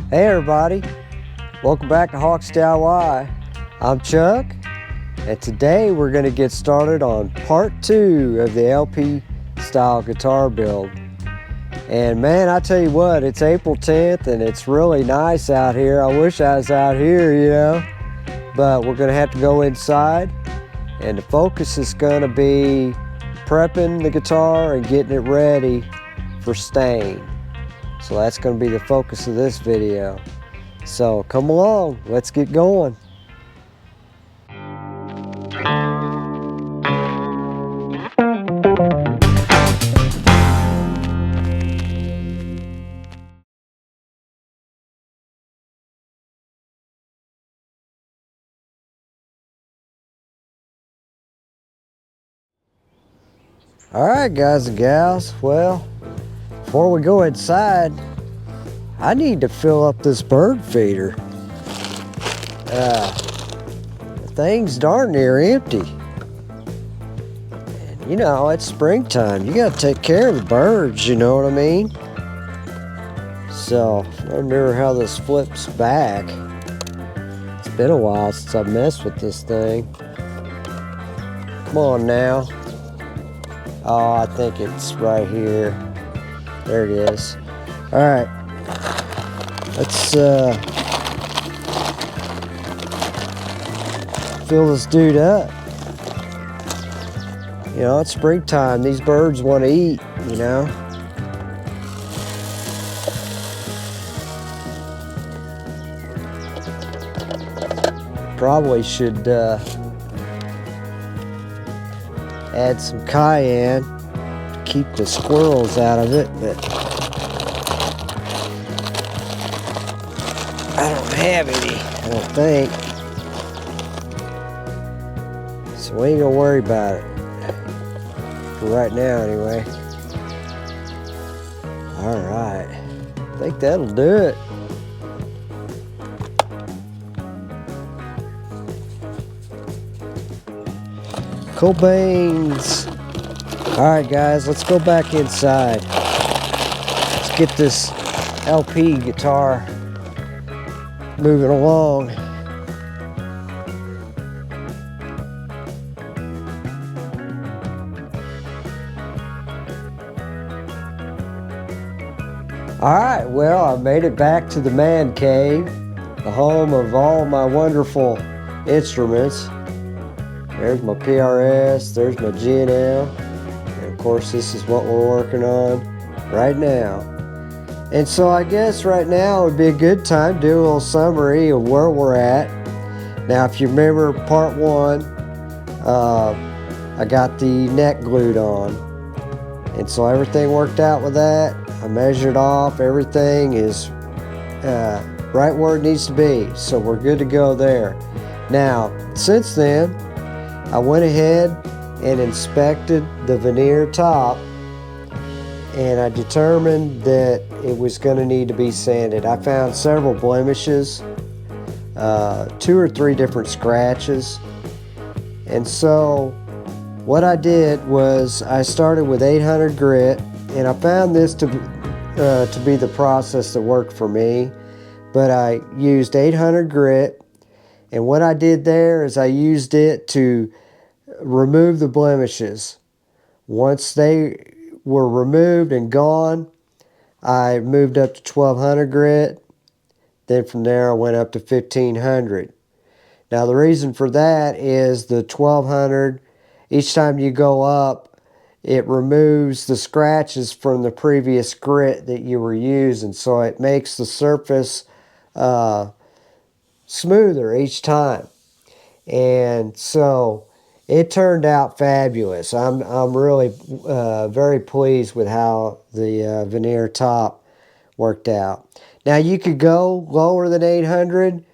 Hey everybody, welcome back to HawksDIY. I'm Chuck, and today we're going to get started on part 2 of the LP style guitar build. And man, I tell you what, it's April 10th and it's really nice out here. I wish I was out here, you know, but we're going to have to go inside, and the focus is going to be prepping the guitar and getting it ready for stain. So that's going to be the focus of this video. So come along, let's get going. Alright guys and gals, well, before we go inside, I need to fill up this bird feeder. The thing's darn near empty. And you know, it's springtime. You gotta take care of the birds, you know what I mean? So, I wonder how this flips back. It's been a while since I've messed with this thing. Come on now. Oh, I think it's right here. There it is. Alright. Let's fill this dude up. You know, it's springtime. These birds want to eat, you know. Probably should add some cayenne to keep the squirrels out of it, but I don't have any, I don't think. So we ain't gonna worry about it. For right now, anyway. Alright. I think that'll do it. Cool beans. Alright guys, let's go back inside. Let's get this LP guitar moving along. Alright, well, I made it back to the man cave, the home of all my wonderful instruments. There's my PRS, there's my G&L, and of course this is what we're working on right now. And so I guess right now would be a good time to do a little summary of where we're at. Now if you remember part 1, I got the neck glued on. And so everything worked out with that. I measured off, everything is right where it needs to be. So we're good to go there. Now, since then, I went ahead and inspected the veneer top, and I determined that it was going to need to be sanded. I found several blemishes, 2 or 3 different scratches, and so what I did was I started with 800 grit, and I found this to be the process that worked for me. But I used 800 grit, and what I did there is I used it to remove the blemishes. Once they were removed and gone, I moved up to 1200 grit. Then from there I went up to 1500. Now the reason for that is the 1200, each time you go up, it removes the scratches from the previous grit that you were using, so it makes the surface smoother each time. And so it turned out fabulous. I'm really very pleased with how the veneer top worked out. Now you could go lower than 800,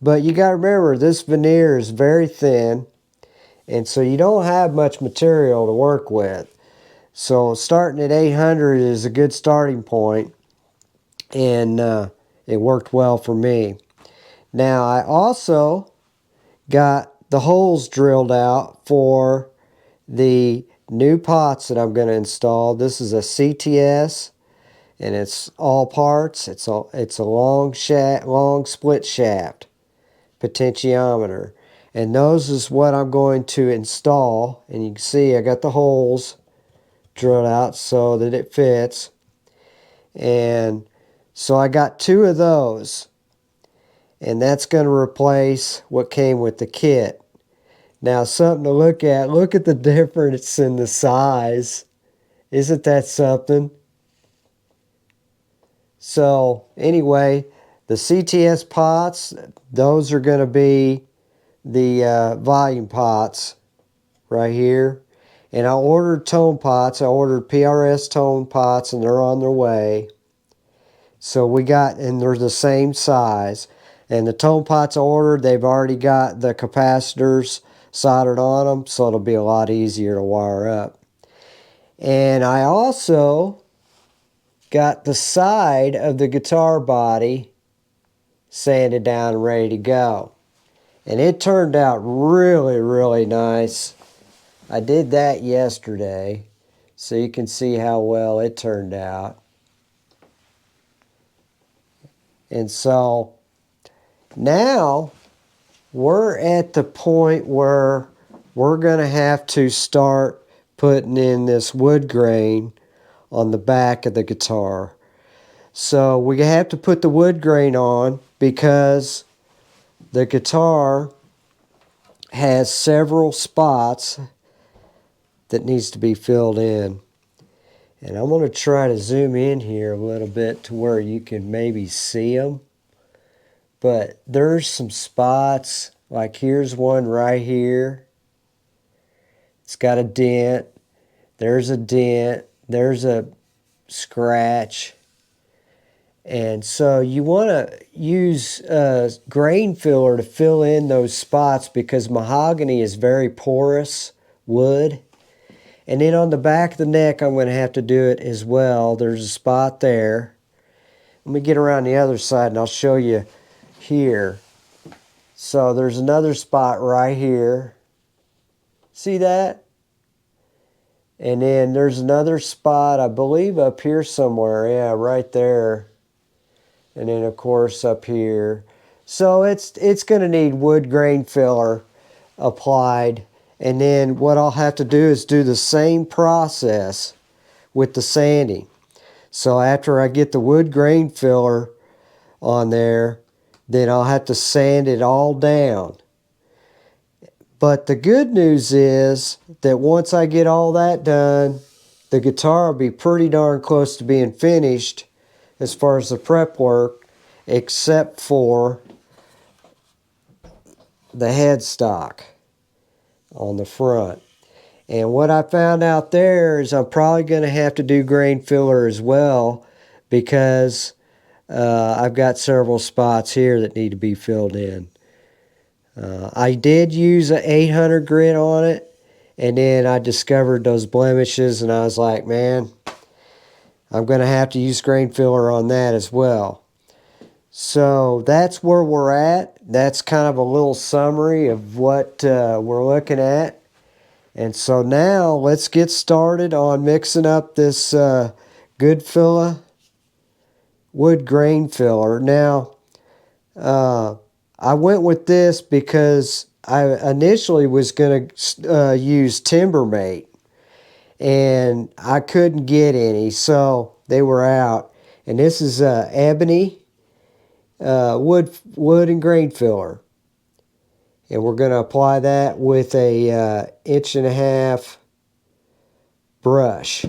but you got to remember this veneer is very thin, and so you don't have much material to work with. So starting at 800 is a good starting point, and it worked well for me. Now I also got the holes drilled out for the new pots that I'm going to install. This is a CTS, and it's all parts. It's a long split shaft potentiometer, and those is what I'm going to install. And you can see I got the holes drilled out so that it fits, and so I got 2 of those, and that's going to replace what came with the kit. Now, something to look at. Look at the difference in the size. Isn't that something? So anyway, the CTS pots, those are going to be the volume pots right here. And I ordered tone pots. I ordered PRS tone pots, and they're on their way. So we got, and they're the same size. And the tone pots I ordered, they've already got the capacitors soldered on them, so it'll be a lot easier to wire up. And I also got the side of the guitar body sanded down and ready to go. And it turned out really, really nice. I did that yesterday, so you can see how well it turned out. And so now we're at the point where we're going to have to start putting in this wood grain on the back of the guitar. So we have to put the wood grain on because the guitar has several spots that needs to be filled in. And I'm going to try to zoom in here a little bit to where you can maybe see them. But there's some spots, like here's one right here. It's got a dent. There's a dent. There's a scratch. And so you want to use a grain filler to fill in those spots because mahogany is very porous wood. And then on the back of the neck, I'm going to have to do it as well. There's a spot there. Let me get around the other side and I'll show you here. So there's another spot right here. See that? And then there's another spot, I believe up here somewhere. Yeah, right there. And then of course up here. So it's going to need wood grain filler applied. And then what I'll have to do is do the same process with the sanding. So after I get the wood grain filler on there, then I'll have to sand it all down. But the good news is that once I get all that done, the guitar will be pretty darn close to being finished as far as the prep work, except for the headstock on the front. And what I found out there is I'm probably going to have to do grain filler as well because I've got several spots here that need to be filled in. I did use an 800 grit on it, and then I discovered those blemishes, and I was like, man, I'm going to have to use grain filler on that as well. So that's where we're at. That's kind of a little summary of what we're looking at. And so now let's get started on mixing up this good filler wood grain filler. Now, I went with this because I initially was going to use Timbermate, and I couldn't get any, so they were out. And this is ebony wood and grain filler, and we're going to apply that with a 1.5 inch brush,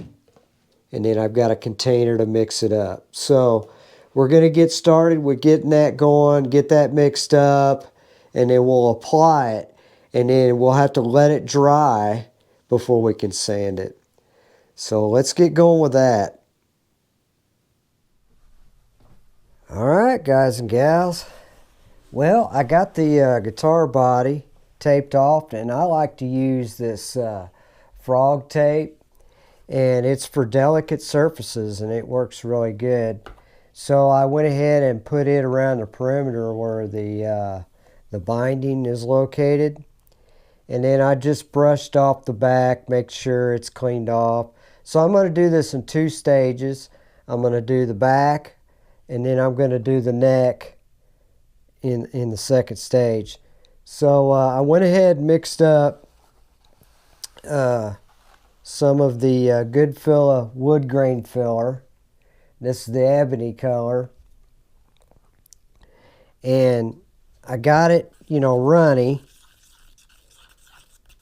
and then I've got a container to mix it up. So we're going to get started with getting that going, get that mixed up, and then we'll apply it, and then we'll have to let it dry before we can sand it. So let's get going with that. Alright, guys and gals. Well, I got the guitar body taped off, and I like to use this frog tape, and it's for delicate surfaces, and it works really good. So I went ahead and put it around the perimeter where the binding is located, and then I just brushed off the back, make sure it's cleaned off. So I'm going to do this in 2 stages. I'm going to do the back, and then I'm going to do the neck in the second stage. So I went ahead and mixed up some of the Goodfella wood grain filler. This is the ebony color. And I got it, runny.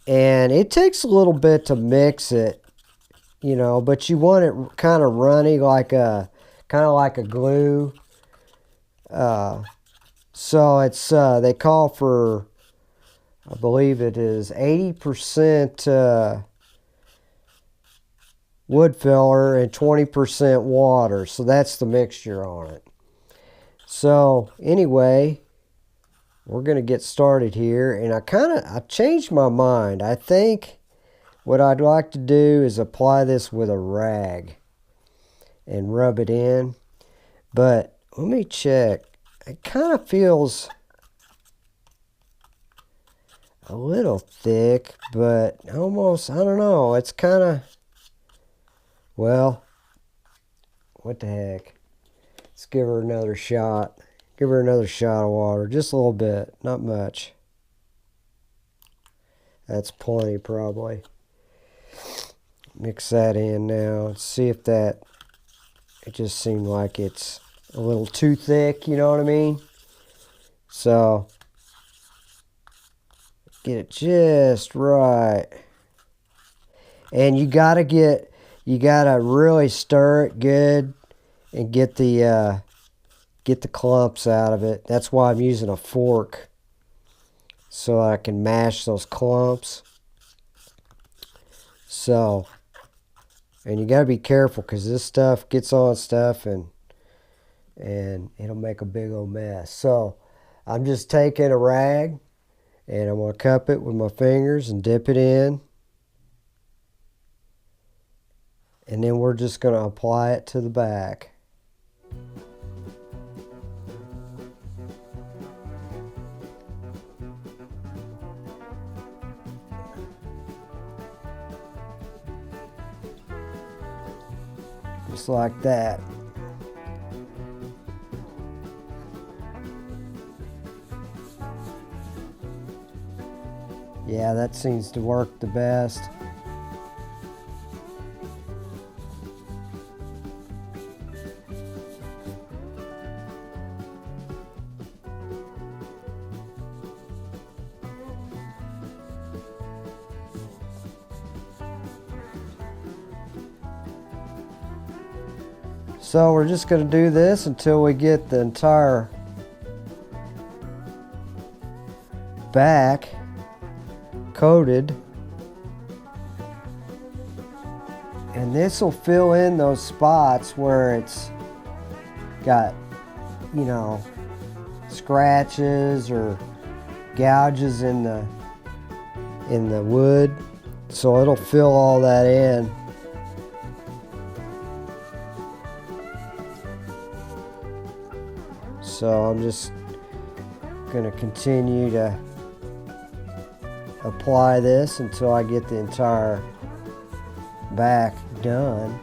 And it takes a little bit to mix it, but you want it kind of runny, kind of like a glue. So it's they call for, I believe it is 80% wood filler and 20% water. So that's the mixture on it. So anyway, we're going to get started here, and I changed my mind. I think what I'd like to do is apply this with a rag and rub it in. But let me check. It kind of feels a little thick, but almost, I don't know. It's kind of, well, what the heck. Let's give her another shot. Give her another shot of water. Just a little bit. Not much. That's plenty, probably. Mix that in now. Let's see if that... It just seemed like it's a little too thick, you know what I mean? So, get it just right. And you gotta really stir it good and get the clumps out of it. That's why I'm using a fork, so I can mash those clumps. So, and you gotta be careful, because this stuff gets on stuff and it'll make a big old mess. So I'm just taking a rag and I'm gonna cup it with my fingers and dip it in, and then we're just gonna apply it to the back. Just like that. Yeah, that seems to work the best. So we're just going to do this until we get the entire back coated. And this will fill in those spots where it's got, scratches or gouges in the wood. So it'll fill all that in. So I'm just going to continue to apply this until I get the entire back done.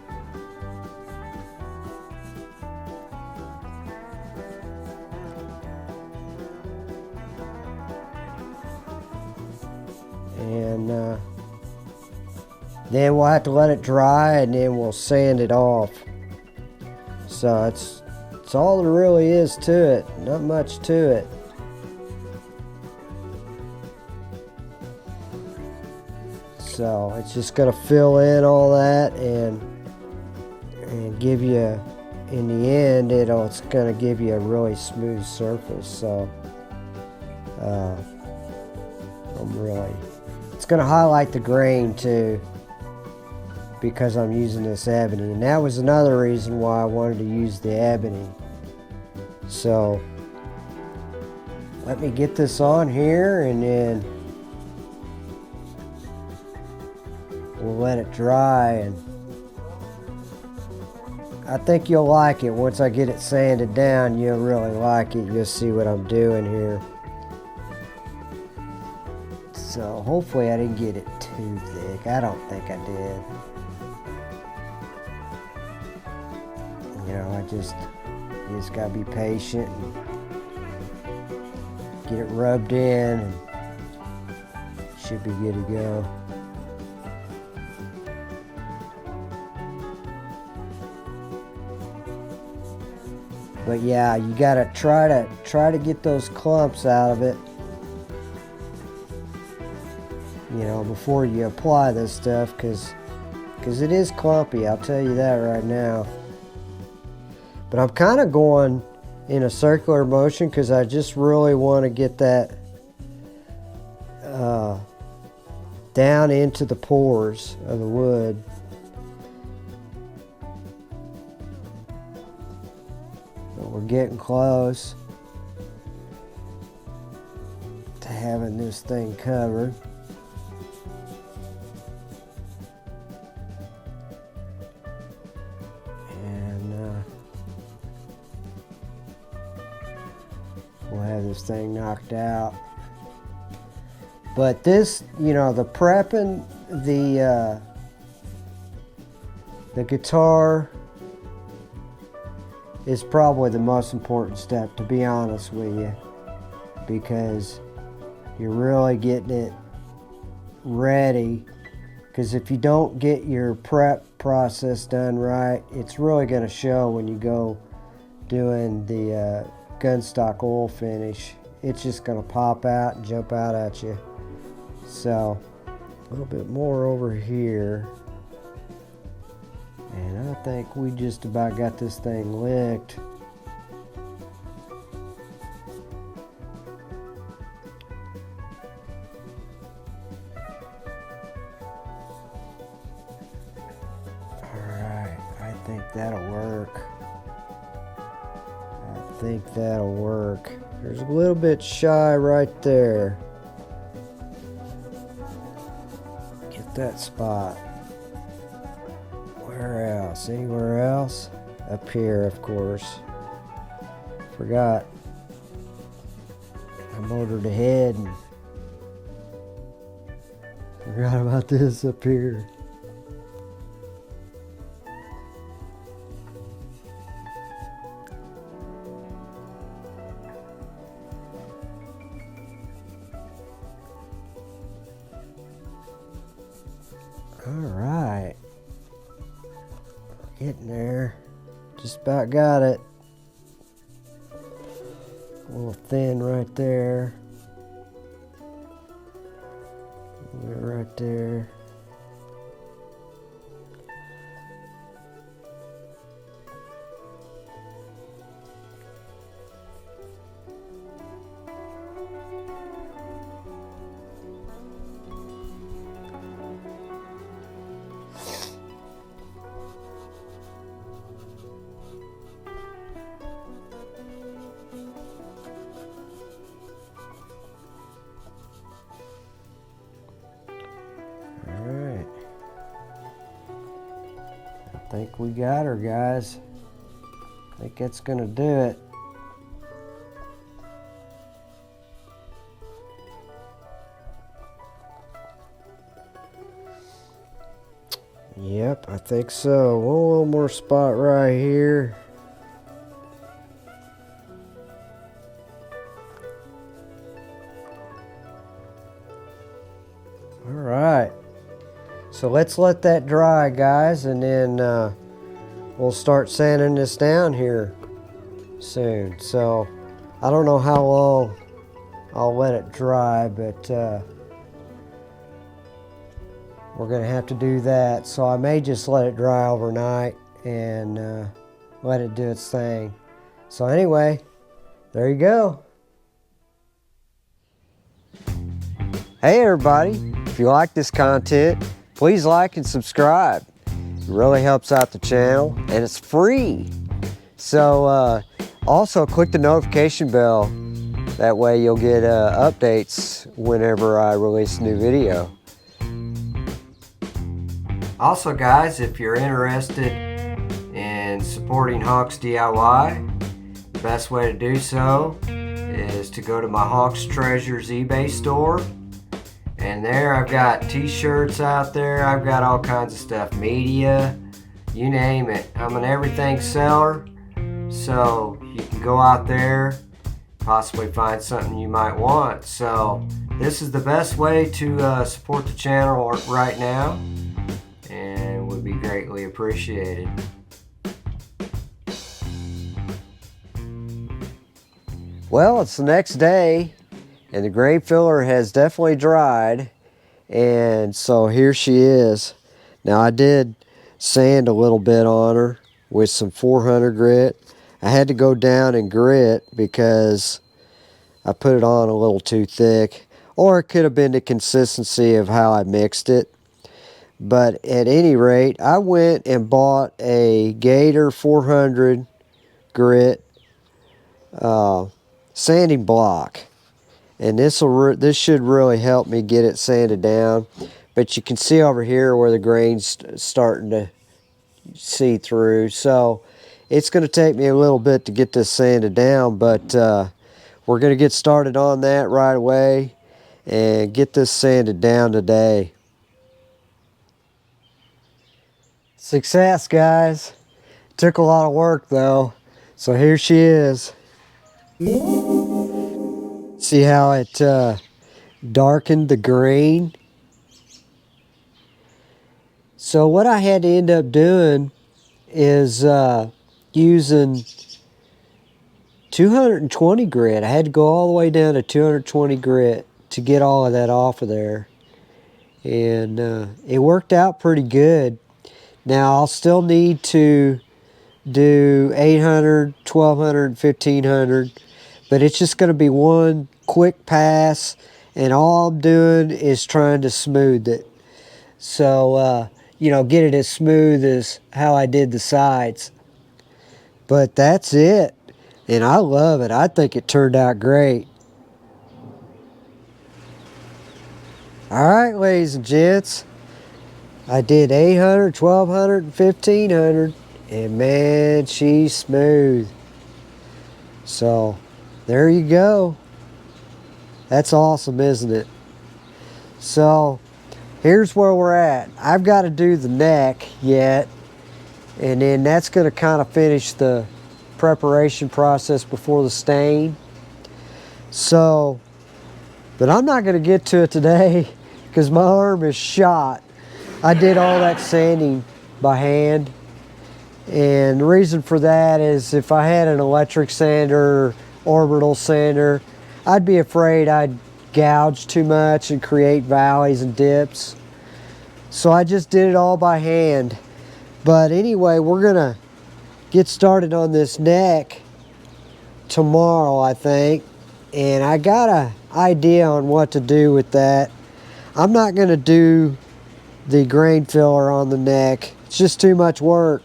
And then we'll have to let it dry, and then we'll sand it off. So it's all there really is to it. Not much to it. So it's just going to fill in all that and give you, in the end, it's going to give you a really smooth surface. So it's going to highlight the grain too, because I'm using this ebony. And that was another reason why I wanted to use the ebony. So let me get this on here, and then we'll let it dry. And I think you'll like it. Once I get it sanded down, you'll really like it. You'll see what I'm doing here. So hopefully I didn't get it too thick. I don't think I did. you just gotta be patient and get it rubbed in, and should be good to go. But yeah, you gotta try to get those clumps out of it, before you apply this stuff, because it is clumpy, I'll tell you that right now. But I'm kind of going in a circular motion because I just really want to get that down into the pores of the wood. But we're getting close to having this thing covered. We'll have this thing knocked out. But this, the prepping the guitar is probably the most important step, to be honest with you, because you're really getting it ready. Because if you don't get your prep process done right, it's really going to show when you go doing the gunstock oil finish. It's just going to pop out and jump out at you. So a little bit more over here, and I think we just about got this thing licked. Alright, I think that'll work. That'll work. There's a little bit shy right there. Get that spot. Where else? Anywhere else? Up here, of course. Forgot. I motored ahead and forgot about this up here. Alright, getting there, just about got it. A little thin right there, right there. I think we got her, guys. I think that's gonna do it. Yep, I think so. One little more spot right here. All right. So let's let that dry, guys, and then we'll start sanding this down here soon. So I don't know how long I'll let it dry, but we're gonna have to do that. So I may just let it dry overnight and let it do its thing. So anyway, there you go. Hey everybody, if you like this content, please like and subscribe. It really helps out the channel, and it's free. So also click the notification bell. That way you'll get updates whenever I release a new video. Also guys, if you're interested in supporting HawksDIY, the best way to do so is to go to my Hawks Treasures eBay store. And there I've got t-shirts out there, I've got all kinds of stuff, media, you name it. I'm an everything seller, so you can go out there, possibly find something you might want. So this is the best way to support the channel right now, and would be greatly appreciated. Well, it's the next day, and the grain filler has definitely dried, and so here she is. Now I did sand a little bit on her with some 400 grit. I had to go down and grit because I put it on a little too thick, or it could have been the consistency of how I mixed it. But at any rate, I went and bought a Gator 400 grit sanding block, and this should really help me get it sanded down. But you can see over here where the grain's starting to see through, so it's going to take me a little bit to get this sanded down, but we're going to get started on that right away and get this sanded down today. Success, guys. Took a lot of work though, so here she is. See how it darkened the grain? So what I had to end up doing is using 220 grit. I had to go all the way down to 220 grit to get all of that off of there, and it worked out pretty good. Now I'll still need to do 800, 1200, 1500, but it's just going to be one quick pass, and all I'm doing is trying to smooth it. So, you know, get it as smooth as how I did the sides. But that's it, and I love it. I think it turned out great. All right, ladies and gents, I did 800, 1200, and 1500, and man, she's smooth. So there you go. That's awesome, isn't it? So here's where we're at. I've got to do the neck yet, and then that's going to kind of finish the preparation process before the stain. So, but I'm not going to get to it today because my arm is shot. I did all that sanding by hand, and the reason for that is if I had an electric sander or orbital sander, I'd be afraid I'd gouge too much and create valleys and dips. So I just did it all by hand. But anyway, we're gonna get started on this neck tomorrow, I think, and I got an idea on what to do with that. I'm not gonna do the grain filler on the neck. It's just too much work.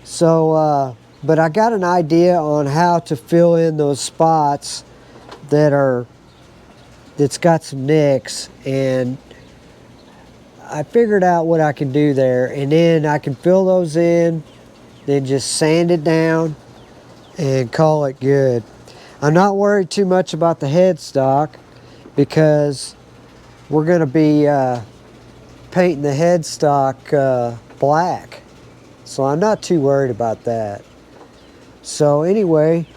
So, but I got an idea on how to fill in those spots that's got some nicks, and I figured out what I can do there, and then I can fill those in, then just sand it down and call it good. I'm not worried too much about the headstock because we're going to be painting the headstock black, so I'm not too worried about that. So anyway,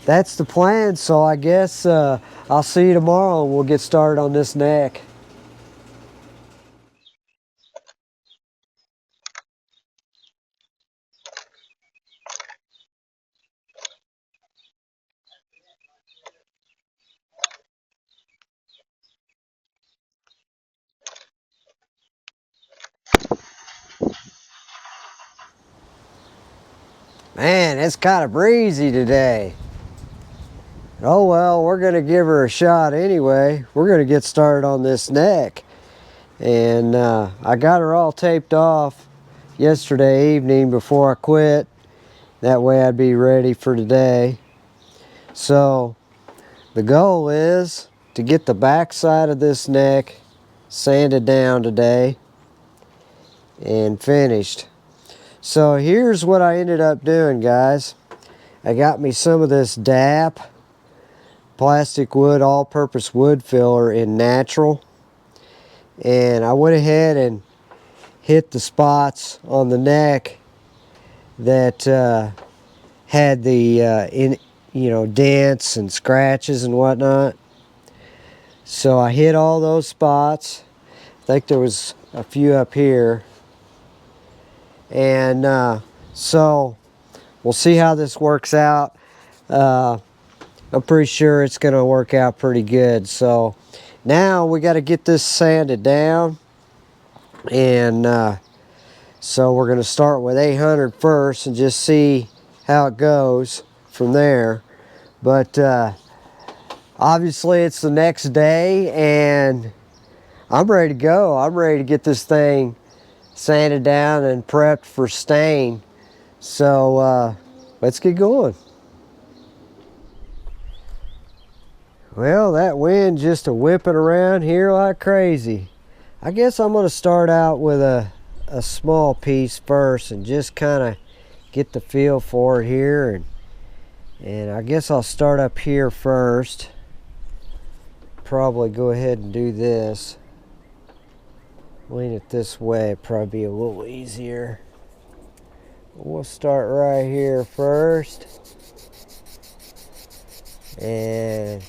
that's the plan. So I guess I'll see you tomorrow and we'll get started on this neck. Man, it's kind of breezy today. Oh well, we're gonna give her a shot anyway. We're gonna get started on this neck. And I got her all taped off yesterday evening before I quit. That way I'd be ready for today. So the goal is to get the back side of this neck sanded down today and finished. So here's what I ended up doing, guys. I got me some of this DAP plastic wood all-purpose wood filler in natural, and I went ahead and hit the spots on the neck that had the dents and scratches and whatnot. So I hit all those spots. I think there was a few up here. And so we'll see how this works out. I'm pretty sure it's going to work out pretty good. So now we got to get this sanded down. And so we're going to start with 800 first and just see how it goes from there. But obviously it's the next day and I'm ready to go. I'm ready to get this thing sanded down and prepped for stain. So let's get going. Well, that wind just whipping around here like crazy. I guess I'm going to start out with a small piece first and just kind of get the feel for it here. And I guess I'll start up here first. Probably go ahead and do this. Lean it this way, probably be a little easier. We'll start right here first. And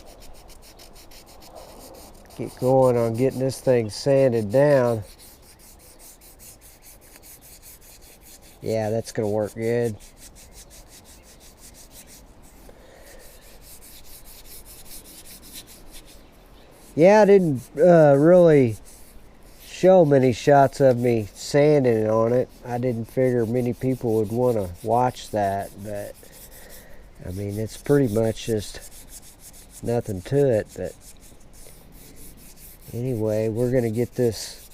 get going on getting this thing sanded down. Yeah, that's gonna work good. Yeah, I didn't really show many shots of me sanding it on it. I didn't figure many people would want to watch that, but I mean, it's pretty much just nothing to it. But anyway, we're going to get this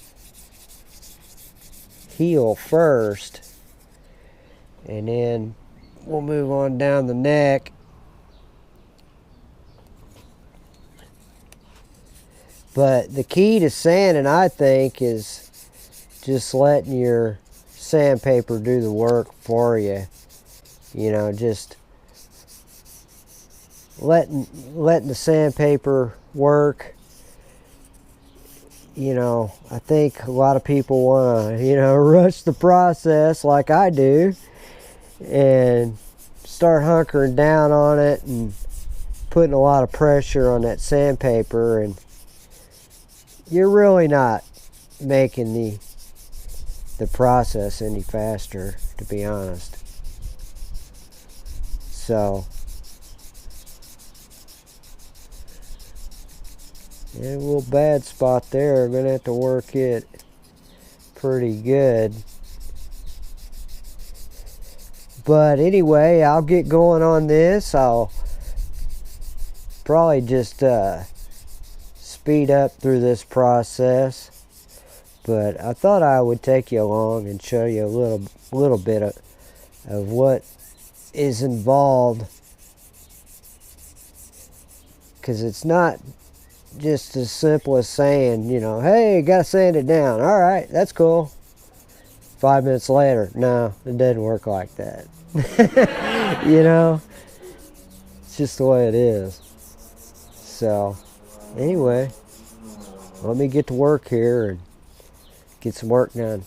heel first, and then we'll move on down the neck. But the key to sanding, I think, is just letting your sandpaper do the work for you. You know, just letting the sandpaper work. You know, I think a lot of people want to, rush the process like I do and start hunkering down on it and putting a lot of pressure on that sandpaper, and you're really not making the process any faster, to be honest. So, yeah, a little bad spot there. I'm gonna have to work it pretty good. But anyway, I'll get going on this. I'll probably just speed up through this process, but I thought I would take you along and show you a little bit of what is involved, because it's not just as simple as saying, hey, gotta sand it down. All right, that's cool. 5 minutes later, no, it doesn't work like that. It's just the way it is. So anyway, let me get to work here and get some work done.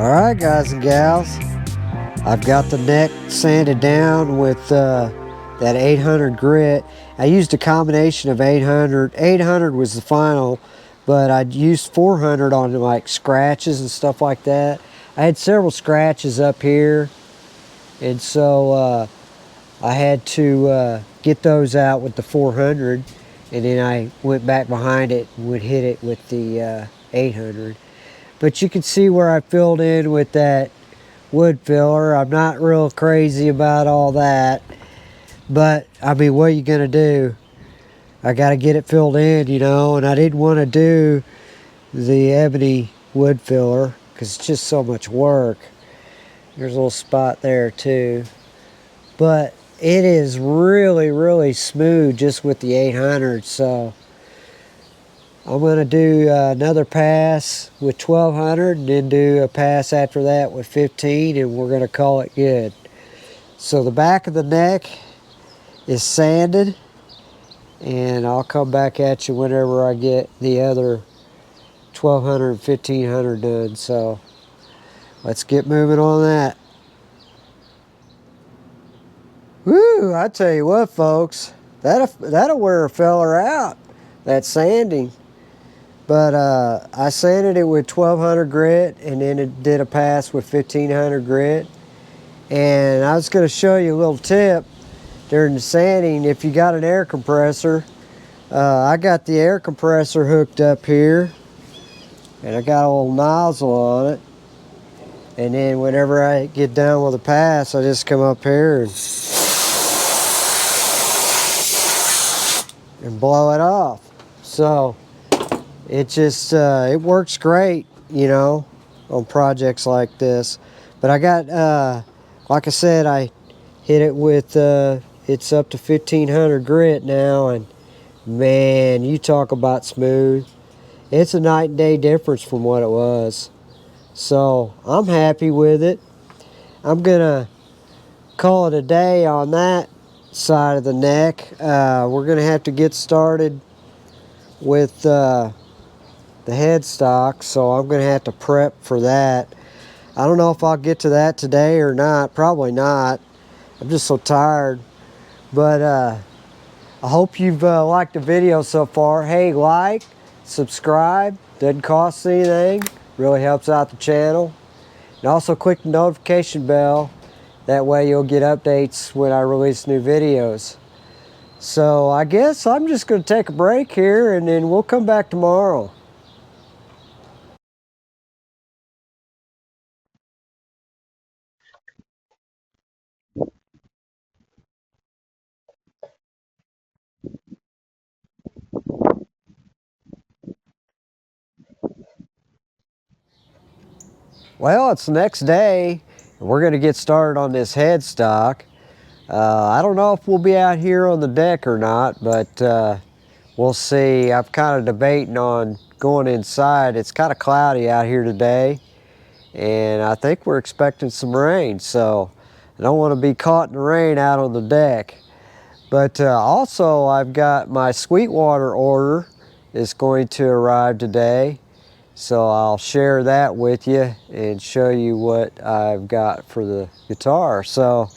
Alright guys and gals, I've got the neck sanded down with that 800 grit. I used a combination of 800. 800 was the final, but I used 400 on like scratches and stuff like that. I had several scratches up here, and so I had to get those out with the 400, and then I went back behind it and would hit it with the 800. But you can see where I filled in with that wood filler. I'm not real crazy about all that, but I mean, what are you gonna do? I gotta get it filled in, you know, and I didn't want to do the ebony wood filler because it's just so much work. There's a little spot there too, but it is really smooth just with the 800. So I'm going to do another pass with 1200 and then do a pass after that with 15, and we're going to call it good. So the back of the neck is sanded, and I'll come back at you whenever I get the other 1200 and 1500 done. So let's get moving on that. Woo, I tell you what, folks, that'll wear a feller out, that sanding. But I sanded it with 1200 grit, and then it did a pass with 1500 grit. And I was going to show you a little tip during the sanding. If you got an air compressor, I got the air compressor hooked up here, and I got a little nozzle on it. And then whenever I get done with a pass, I just come up here and blow it off. So it just, it works great, you know, on projects like this. But I got, like I said, I hit it with, it's up to 1500 grit now, and man, you talk about smooth. It's a night and day difference from what it was. So I'm happy with it. I'm gonna call it a day on that side of the neck. We're gonna have to get started with the headstock, so I'm gonna have to prep for that. I don't know if I'll get to that today or not. Probably not. I'm just so tired. But I hope you've liked the video so far. Hey, like, subscribe, doesn't cost anything, really helps out the channel. And also click the notification bell, that way you'll get updates when I release new videos. So I guess I'm just gonna take a break here, and then we'll come back tomorrow. Well, it's the next day, and we're gonna get started on this headstock. I don't know if we'll be out here on the deck or not, but we'll see. I'm kind of debating on going inside. It's kind of cloudy out here today, and I think we're expecting some rain, so I don't want to be caught in the rain out on the deck. But also, I've got my Sweetwater order is going to arrive today, so I'll share that with you and show you what I've got for the guitar. So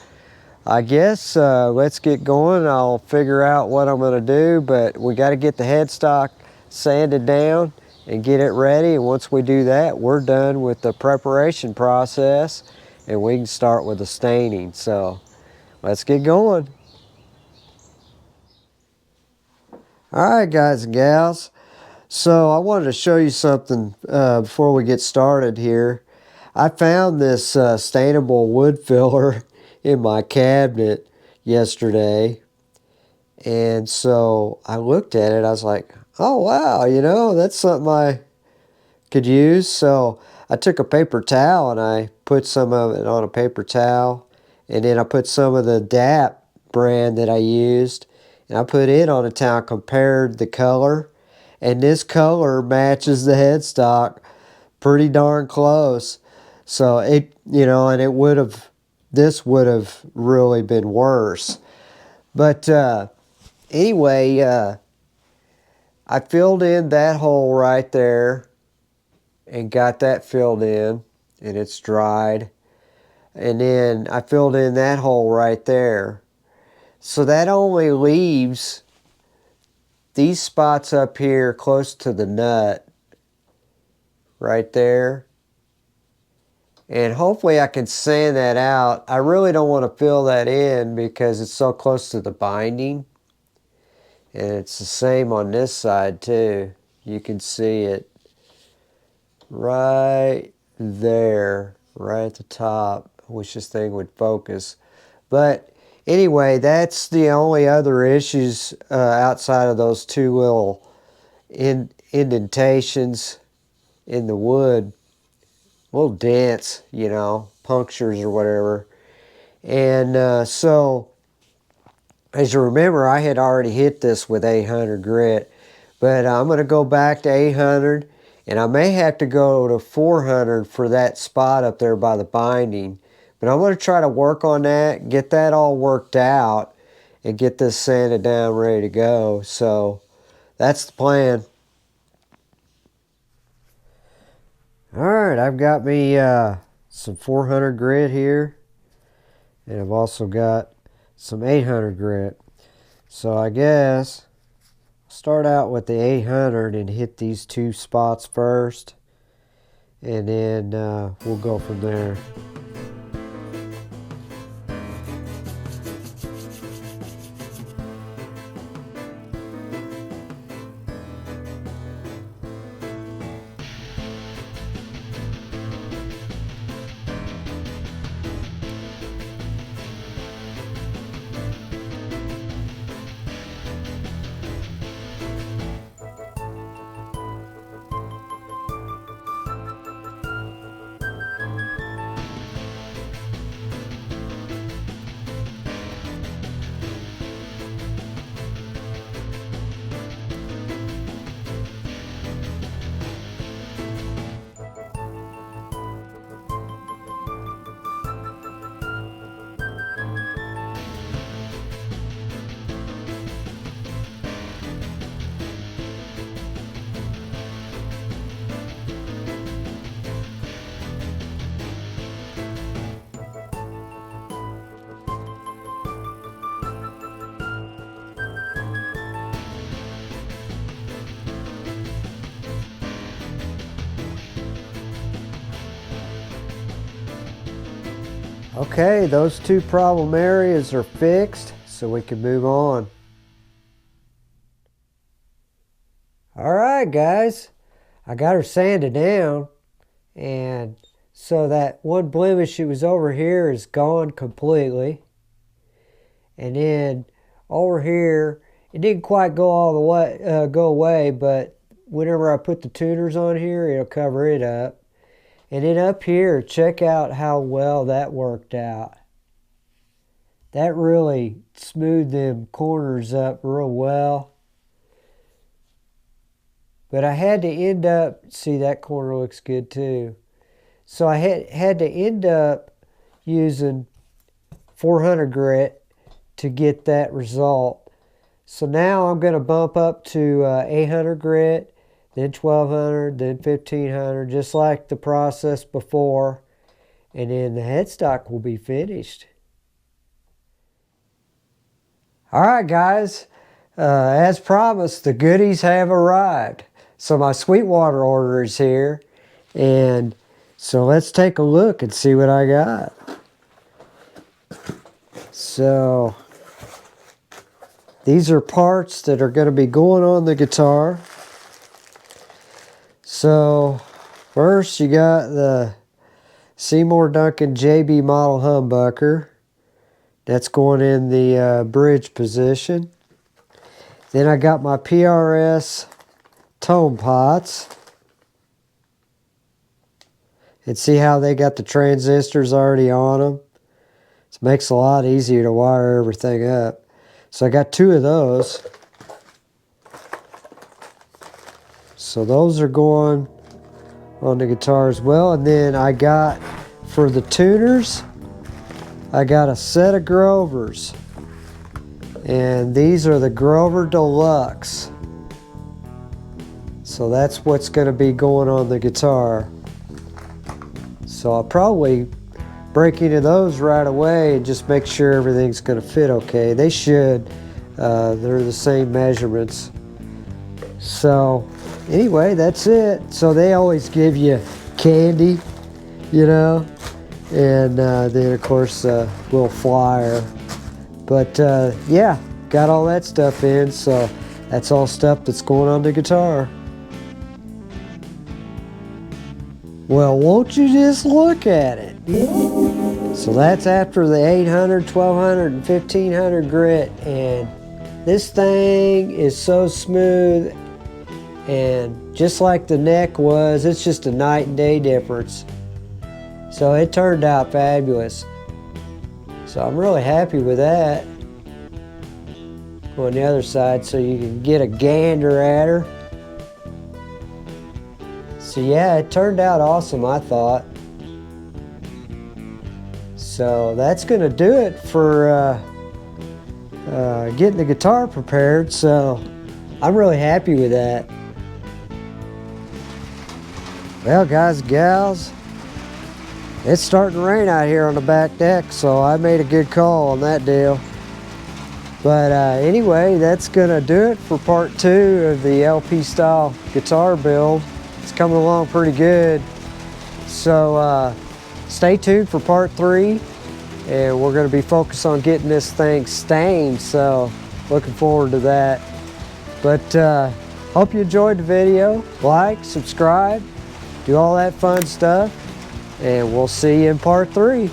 I guess let's get going. I'll figure out what I'm going to do, but we got to get the headstock sanded down and get it ready. And once we do that, we're done with the preparation process, and we can start with the staining. So let's get going. All right, guys and gals. So I wanted to show you something before we get started here. I found this stainable wood filler in my cabinet yesterday, and so I looked at it. I was like, oh wow, you know, that's something I could use. So I took a paper towel and I put some of it on a paper towel, and then I put some of the DAP brand that I used, and I put it on a towel, compared the color, and this color matches the headstock pretty darn close. So it, you know, and it would have, this would have really been worse. But anyway, I filled in that hole right there and got that filled in. and it's dried. And then I filled in that hole right there. So that only leaves these spots up here close to the nut right there. And hopefully I can sand that out. I really don't want to fill that in because it's so close to the binding. And it's the same on this side too. You can see it right there, right at the top. I wish this thing would focus. But anyway, that's the only other issues outside of those two little indentations in the wood. Little dents, you know, punctures or whatever. And so, as you remember, I had already hit this with 800 grit. But I'm going to go back to 800, and I may have to go to 400 for that spot up there by the binding. But I'm going to try to work on that, get that all worked out, and get this sanded down, ready to go. So that's the plan. Alright, I've got me some 400 grit here, and I've also got some 800 grit. So I guess start out with the 800 and hit these two spots first, and then we'll go from there. Okay, those two problem areas are fixed, so we can move on. Alright guys, I got her sanded down, and so that one blemish that was over here is gone completely. And then over here, it didn't quite go all the way, go away, but whenever I put the tuners on here, it'll cover it up. And then up here, check out how well that worked out. That really smoothed them corners up real well. But I had to end up, see that corner looks good too. So I had to end up using 400 grit to get that result. So now I'm going to bump up to 800 grit. Then 1200, then 1500, just like the process before. And then the headstock will be finished. Alright guys, as promised, the goodies have arrived. So my Sweetwater order is here. And so let's take a look and see what I got. So these are parts that are going to be going on the guitar. So first you got the Seymour Duncan JB model humbucker. That's going in the bridge position. Then I got my PRS tone pots. And see how they got the transistors already on them? It makes it a lot easier to wire everything up. So I got two of those. So those are going on the guitar as well. And then I got, for the tuners, I got a set of Grovers. And these are the Grover Deluxe. So that's what's going to be going on the guitar. So I'll probably break into those right away and just make sure everything's going to fit okay. They should. They're the same measurements. So anyway, that's it. So they always give you candy, you know, and then of course a little flyer. But yeah, got all that stuff in, so that's all stuff that's going on the guitar. Well, won't you just look at it? So that's after the 800, 1200, and 1500 grit, and this thing is so smooth, and just like the neck was, it's just a night and day difference. So it turned out fabulous. So I'm really happy with that. Go on the other side so you can get a gander at her. So yeah, it turned out awesome, I thought. So that's gonna do it for getting the guitar prepared. So I'm really happy with that. Well, guys and gals, it's starting to rain out here on the back deck, so I made a good call on that deal. But anyway, that's gonna do it for part 2 of the LP style guitar build. It's coming along pretty good. So stay tuned for part 3, and we're gonna be focused on getting this thing stained, so looking forward to that. But hope you enjoyed the video. Like, subscribe, do all that fun stuff, and we'll see you in part 3.